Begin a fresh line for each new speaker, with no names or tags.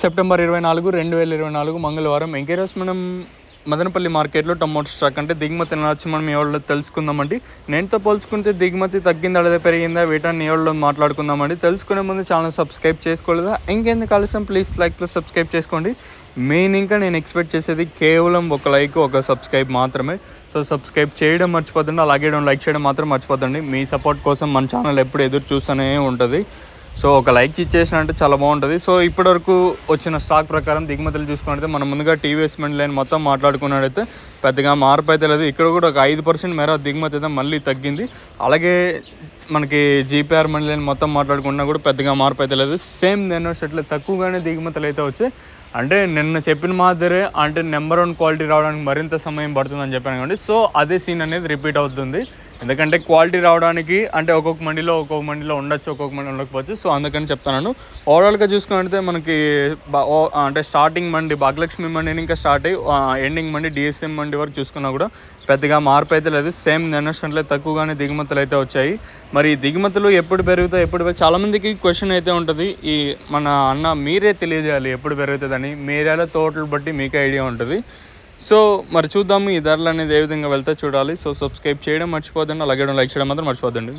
September 24, 2024 మంగళవారం. ఇంకేరోజు మనం మదనపల్లి మార్కెట్లో టమోటో స్టాక్ అంటే దిగుమతి ఎలా వచ్చి మనం ఎవరిలో తెలుసుకుందామండి. నేనుతో పోల్చుకుంటే దిగుమతి తగ్గిందా లేదా పెరిగిందా వీటాన్ని ఎవరిలో మాట్లాడుకుందామండి. తెలుసుకునే ముందు ఛానల్ సబ్స్క్రైబ్ చేసుకోలేదా? ఇంకెందుకు ఆలస్యం, ప్లీజ్ లైక్ ప్లస్ సబ్స్క్రైబ్ చేసుకోండి. మెయిన్ ఇంకా నేను ఎక్స్పెక్ట్ చేసేది కేవలం ఒక లైక్, ఒక సబ్స్క్రైబ్ మాత్రమే. సో సబ్స్క్రైబ్ చేయడం మర్చిపోతుంది, అలాగే లైక్ చేయడం మాత్రం మర్చిపోతుంది. మీ సపోర్ట్ కోసం మన ఛానల్ ఎప్పుడు ఎదురు చూస్తూనే ఉంటుంది. సో ఒక లైక్ ఇచ్చేసినంటే చాలా బాగుంటుంది. సో ఇప్పటివరకు వచ్చిన స్టాక్ ప్రకారం దిగుమతులు చూసుకున్నట్టయితే మనం ముందుగా టీవీఎస్ మండి లైన్ మొత్తం మాట్లాడుకున్నట్టయితే పెద్దగా మార్పు అయితే లేదు. ఇక్కడ కూడా ఒక 5% మేర దిగుమతి అయితే మళ్ళీ తగ్గింది. అలాగే మనకి జీపీఆర్ మండి లైన్ మొత్తం మాట్లాడుకున్నా కూడా పెద్దగా మార్పు అయితే లేదు. సేమ్ నిన్న షర్ట్లు తక్కువగానే దిగుమతులు అయితే వచ్చాయి. అంటే నిన్న చెప్పిన మాదిరే అంటే నెంబర్ 1 క్వాలిటీ రావడానికి మరింత సమయం పడుతుందని చెప్పాను కాబట్టి సో అదే సీన్ అనేది రిపీట్ అవుతుంది. ఎందుకంటే క్వాలిటీ రావడానికి అంటే ఒక్కొక్క మండిలో ఉండొచ్చు, ఒక్కొక్క మండి ఉండకపోవచ్చు. సో అందుకని చెప్తాను. ఓవరాల్గా చూసుకుంటే మనకి అంటే స్టార్టింగ్ మండి భాగ్యలక్ష్మి మండిని ఇంకా స్టార్ట్ అయ్యి ఎండింగ్ మండి డిఎస్ఎం మండి వరకు చూసుకున్నా కూడా పెద్దగా మార్పు అయితే లేదు. సేమ్ నిన్నట్లే తక్కువగానే దిగుమతులు అయితే వచ్చాయి. మరి దిగుమతులు ఎప్పుడు పెరుగుతాయి చాలామందికి క్వశ్చన్ అయితే ఉంటుంది. ఈ మన అన్న మీరే తెలియజేయాలి ఎప్పుడు పెరుగుతుందని. మీ ఏరియాలో తోటలు బట్టి మీకే ఐడియా ఉంటుంది. సో మరి చూద్దాము ఈ ధరలు అనేది ఏ విధంగా వెళ్తే చూడాలి. సో సబ్స్క్రైబ్ చేయడం మర్చిపోదండి, అలాగే లైక్ చేయడం మాత్రం మర్చిపోదండి.